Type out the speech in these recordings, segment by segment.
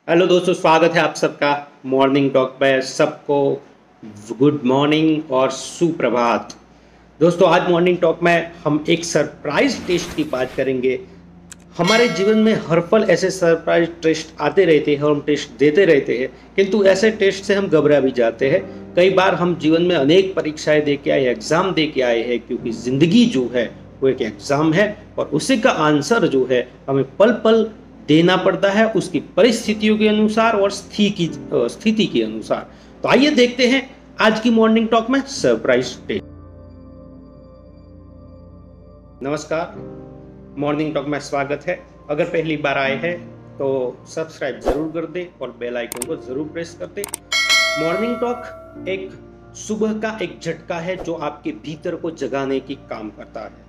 Hello दोस्तों, स्वागत है आप सबका मॉर्निंग टॉक पे। सबको गुड मॉर्निंग और सुप्रभात। दोस्तों, आज मॉर्निंग टॉक में हम एक सरप्राइज टेस्ट की बात करेंगे। हमारे जीवन में हर पल ऐसे सरप्राइज टेस्ट आते रहते हैं और हम टेस्ट देते रहते हैं, किंतु ऐसे टेस्ट से हम घबरा भी जाते हैं। कई बार हम जीवन में अनेक परीक्षाएं दे के आए, एग्जाम दे के आए हैं, क्योंकि जिंदगी जो है वो एक एग्जाम है और उसी का आंसर जो है हमें पल पल देना पड़ता है, उसकी परिस्थितियों के अनुसार और स्थिति के अनुसार। तो आइए देखते हैं आज की मॉर्निंग टॉक में सरप्राइज टेस्ट। नमस्कार, मॉर्निंग टॉक में स्वागत है। अगर पहली बार आए हैं तो सब्सक्राइब जरूर कर दे और बेल आइकन को जरूर प्रेस कर दे। मॉर्निंग टॉक एक सुबह का एक झटका है जो आपके भीतर को जगाने की काम करता है।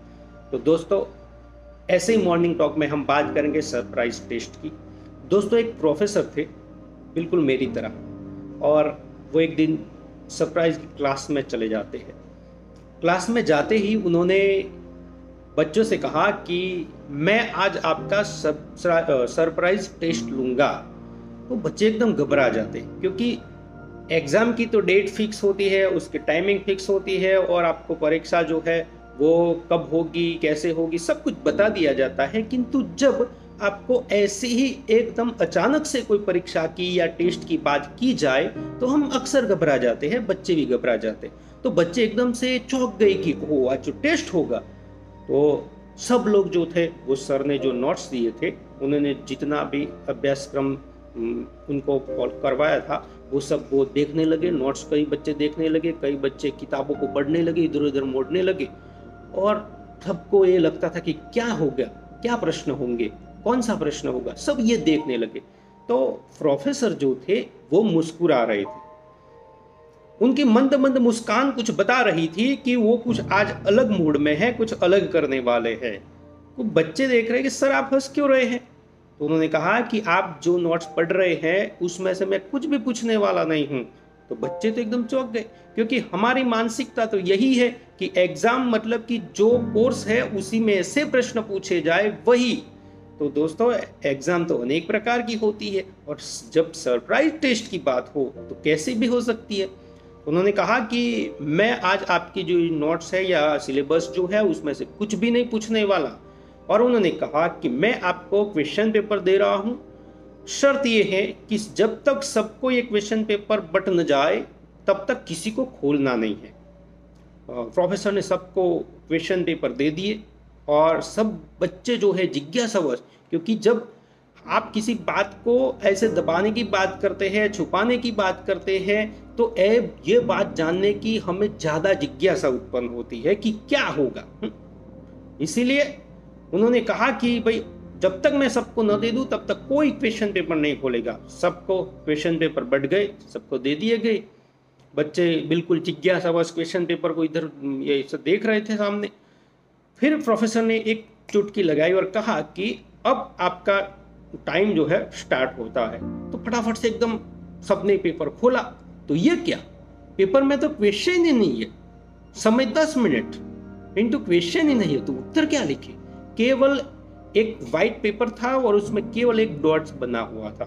तो दोस्तों, ऐसे ही मॉर्निंग टॉक में हम बात करेंगे सरप्राइज टेस्ट की। दोस्तों, एक प्रोफेसर थे बिल्कुल मेरी तरह, और वो एक दिन सरप्राइज की क्लास में चले जाते हैं। क्लास में जाते ही उन्होंने बच्चों से कहा कि मैं आज आपका सरप्राइज टेस्ट लूँगा। तो बच्चे एकदम घबरा जाते हैं, क्योंकि एग्ज़ाम की तो डेट फिक्स होती है, उसकी टाइमिंग फिक्स होती है और आपको परीक्षा जो है वो कब होगी, कैसे होगी, सब कुछ बता दिया जाता है। किंतु जब आपको ऐसे ही एकदम अचानक से कोई परीक्षा की या टेस्ट की बात की जाए तो हम अक्सर घबरा जाते हैं, बच्चे भी घबरा जाते हैं। तो बच्चे एकदम से चौंक गए कि ओह, आज जो टेस्ट होगा। तो सब लोग जो थे, वो सर ने जो नोट्स दिए थे, उन्होंने जितना भी अभ्यासक्रम उनको करवाया था वो सब वो देखने लगे। नोट्स कई बच्चे देखने लगे, कई बच्चे किताबों को पढ़ने लगे, इधर उधर मोड़ने लगे, और सबको ये लगता था कि क्या होगा, क्या प्रश्न होंगे, कौन सा प्रश्न होगा, सब ये देखने लगे। तो प्रोफेसर जो थे वो मुस्कुरा रहे थे। उनकी मंद मंद मुस्कान कुछ बता रही थी कि वो कुछ आज अलग मूड में है, कुछ अलग करने वाले हैं। तो बच्चे देख रहे हैं कि सर आप हंस क्यों रहे हैं। तो उन्होंने कहा कि आप जो नोट्स पढ़ रहे हैं उसमें से मैं कुछ भी पूछने वाला नहीं हूं। तो बच्चे तो एकदम चौंक गए, क्योंकि हमारी मानसिकता तो यही है कि एग्जाम मतलब कि जो कोर्स है उसी में से प्रश्न पूछे जाए वही। तो दोस्तों, एग्जाम तो अनेक प्रकार की होती है, और जब सरप्राइज टेस्ट की बात हो तो कैसी भी हो सकती है। उन्होंने कहा कि मैं आज आपकी जो नोट्स है या सिलेबस जो है उसमें से कुछ भी नहीं पूछने वाला, और उन्होंने कहा कि मैं आपको क्वेश्चन पेपर दे रहा हूं। शर्त यह है कि जब तक सबको ये क्वेश्चन पेपर बट न जाए तब तक किसी को खोलना नहीं है। प्रोफेसर ने सबको क्वेश्चन पेपर दे दिए, और सब बच्चे जो है जिज्ञासावश, क्योंकि जब आप किसी बात को ऐसे दबाने की बात करते हैं, छुपाने की बात करते हैं, तो ये बात जानने की हमें ज़्यादा जिज्ञासा उत्पन्न होती है कि क्या होगा। इसीलिए उन्होंने कहा कि भाई, जब तक मैं सबको न दे दूं तब तक कोई क्वेश्चन पेपर नहीं खोलेगा। सबको क्वेश्चन पेपर बढ़ गए, सबको दे दिए गए। बच्चे बिल्कुल जिज्ञासावश क्वेश्चन पेपर को इधर ये सब देख रहे थे सामने। फिर प्रोफेसर ने एक चुटकी लगाई और कहा कि अब आपका टाइम जो है स्टार्ट होता है। तो फटाफट से एकदम सबने पेपर खोला। तो ये क्या, पेपर में तो क्वेश्चन ही नहीं है, समय 10 मिनट, किंतु क्वेश्चन ही नहीं है, तो उत्तर क्या लिखे। केवल एक वाइट पेपर था और उसमें केवल एक डॉट्स बना हुआ था।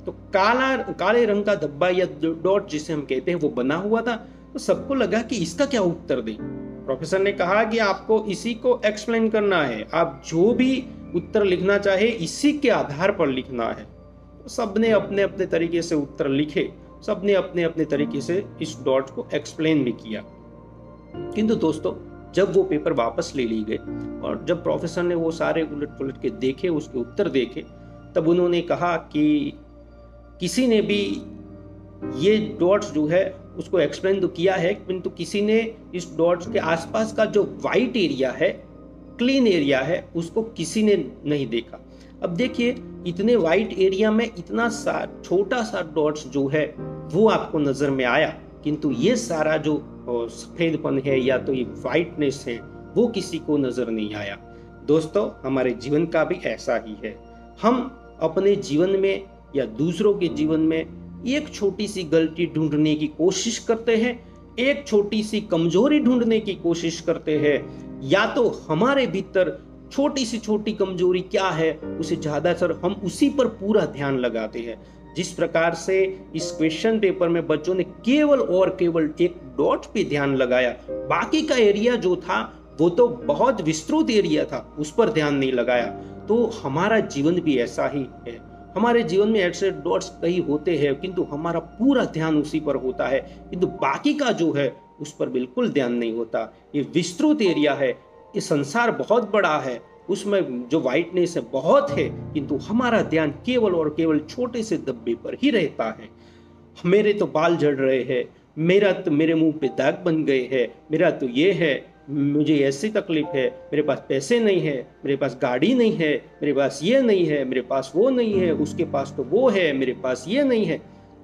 तो काले रंग का धब्बा या डॉट जिसे हम कहते हैं वो बना हुआ था। तो सबको लगा कि इसका क्या उत्तर दें। प्रोफेसर ने कहा कि आपको इसी को एक्सप्लेन करना है, आप जो भी उत्तर लिखना चाहे इसी के आधार पर लिखना है। तो सबने अपने अपने तरीके से उत्तर लिखे, सबने अपने अपने तरीके से इस डॉट को एक्सप्लेन भी किया। किंतु दोस्तों, जब वो पेपर वापस ले ली गए और जब प्रोफेसर ने वो सारे उलट पुलट के देखे, उसके उत्तर देखे, तब उन्होंने कहा कि किसी ने भी ये डॉट्स जो है उसको एक्सप्लेन तो किया है, किंतु किसी ने इस डॉट्स के आसपास का जो वाइट एरिया है, क्लीन एरिया है, उसको किसी ने नहीं देखा। अब देखिए, इतने वाइट एरिया में इतना छोटा सा डॉट्स जो है वो आपको नजर में आया, किंतु ये सारा जो सफेदपन है या तो ये वाइटनेस है वो किसी को नजर नहीं आया। दोस्तों, हमारे जीवन का भी ऐसा ही है। हम अपने जीवन में या दूसरों के जीवन में एक छोटी सी गलती ढूंढने की कोशिश करते हैं, एक छोटी सी कमजोरी ढूंढने की कोशिश करते हैं, या तो हमारे भीतर छोटी सी छोटी कमजोरी क्या है उसे ज्यादातर हम उसी पर पूरा ध्यान लगाते हैं। जिस प्रकार से इस क्वेश्चन पेपर में बच्चों ने केवल और केवल एक डॉट पे ध्यान लगाया, बाकी का एरिया जो था वो तो बहुत विस्तृत एरिया था, उस पर ध्यान नहीं लगाया। तो हमारा जीवन भी ऐसा ही है। हमारे जीवन में ऐसे डॉट्स कई होते हैं, किंतु हमारा पूरा ध्यान उसी पर होता है, किंतु बाकी का जो है उस पर बिल्कुल ध्यान नहीं होता। ये विस्तृत एरिया है, ये संसार बहुत बड़ा है, उसमें जो वाइटनेस है बहुत है, किंतु हमारा ध्यान केवल और केवल छोटे से धब्बे पर ही रहता है। मेरे तो बाल झड़ रहे हैं, मेरे मुंह पे दाग बन गए हैं, मेरा तो ये है, मुझे ऐसी तकलीफ है, मेरे पास पैसे नहीं है, मेरे पास गाड़ी नहीं है, मेरे पास ये नहीं है, मेरे पास वो नहीं है, उसके पास तो वो है, मेरे पास ये नहीं है।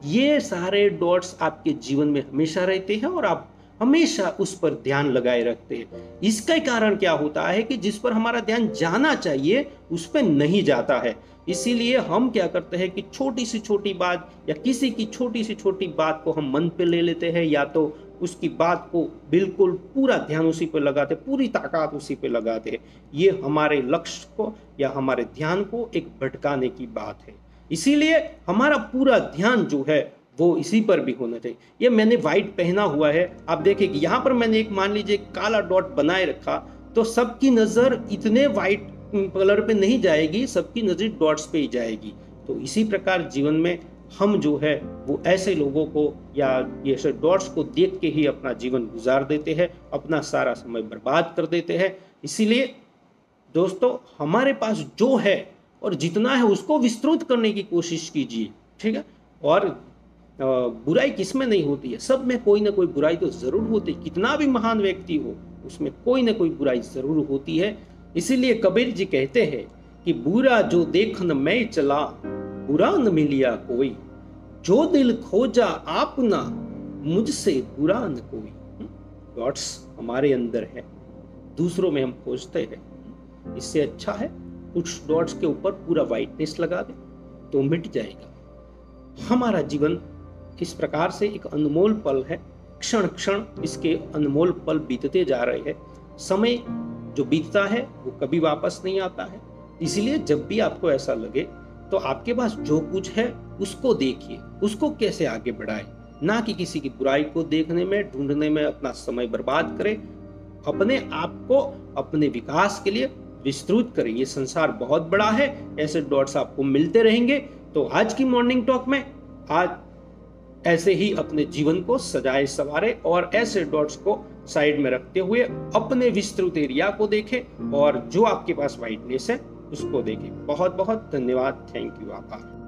ये सारे डॉट्स आपके जीवन में हमेशा रहते हैं और आप हमेशा उस पर ध्यान लगाए रखते हैं। इसका कारण क्या होता है कि जिस पर हमारा ध्यान जाना चाहिए उस पर नहीं जाता है। इसीलिए हम क्या करते हैं कि छोटी सी छोटी बात या किसी की छोटी सी छोटी बात को हम मन पे ले लेते हैं, या तो उसकी बात को बिल्कुल पूरा ध्यान उसी पे लगाते, पूरी ताकत उसी पे लगाते हैं। ये हमारे लक्ष्य को या हमारे ध्यान को एक भटकाने की बात है। इसीलिए हमारा पूरा ध्यान जो है वो इसी पर भी होना चाहिए। ये मैंने व्हाइट पहना हुआ है, आप देखिए कि यहाँ पर मैंने एक मान लीजिए काला डॉट बनाए रखा, तो सबकी नजर इतने व्हाइट कलर पे नहीं जाएगी, सबकी नजर डॉट्स पे ही जाएगी। तो इसी प्रकार जीवन में हम जो है वो ऐसे लोगों को या ये ऐसे डॉट्स को देख के ही अपना जीवन गुजार देते हैं, अपना सारा समय बर्बाद कर देते हैं। इसीलिए दोस्तों, हमारे पास जो है और जितना है उसको विस्तृत करने की कोशिश कीजिए, ठीक है। और बुराई किसमें नहीं होती है, सब में कोई ना कोई बुराई तो जरूर होती है। कितना भी महान व्यक्ति हो उसमें कोई ना कोई बुराई जरूर होती है। इसीलिए कबीर जी कहते हैं कि बुरा जो देखन मैं चला, बुरा न मिलिया कोई, जो दिल खोजा आपना, मुझसे बुरा न कोई। डॉट्स हमारे अंदर है, दूसरों में हम खोजते हैं। इससे अच्छा है कुछ डॉट्स के ऊपर पूरा व्हाइटनेस लगा दे तो मिट जाएगा। हमारा जीवन इस प्रकार से एक अनमोल पल है, क्षण क्षण इसके अनमोल पल बीतते जा रहे हैं। समय जो बीतता है वो कभी वापस नहीं आता है। इसलिए जब भी आपको ऐसा लगे तो आपके पास जो कुछ है उसको देखिए, उसको कैसे आगे बढ़ाए, ना कि किसी की बुराई को देखने में, ढूंढने में अपना समय बर्बाद करें। अपने आप को अपने विकास के लिए विस्तृत करें। ये संसार बहुत बड़ा है, ऐसे डॉट्स आपको मिलते रहेंगे। तो आज की मॉर्निंग टॉक में आज ऐसे ही अपने जीवन को सजाए संवारे और ऐसे डॉट्स को साइड में रखते हुए अपने विस्तृत एरिया को देखें और जो आपके पास व्हाइटनेस है उसको देखें। बहुत बहुत धन्यवाद, थैंक यू, आभार।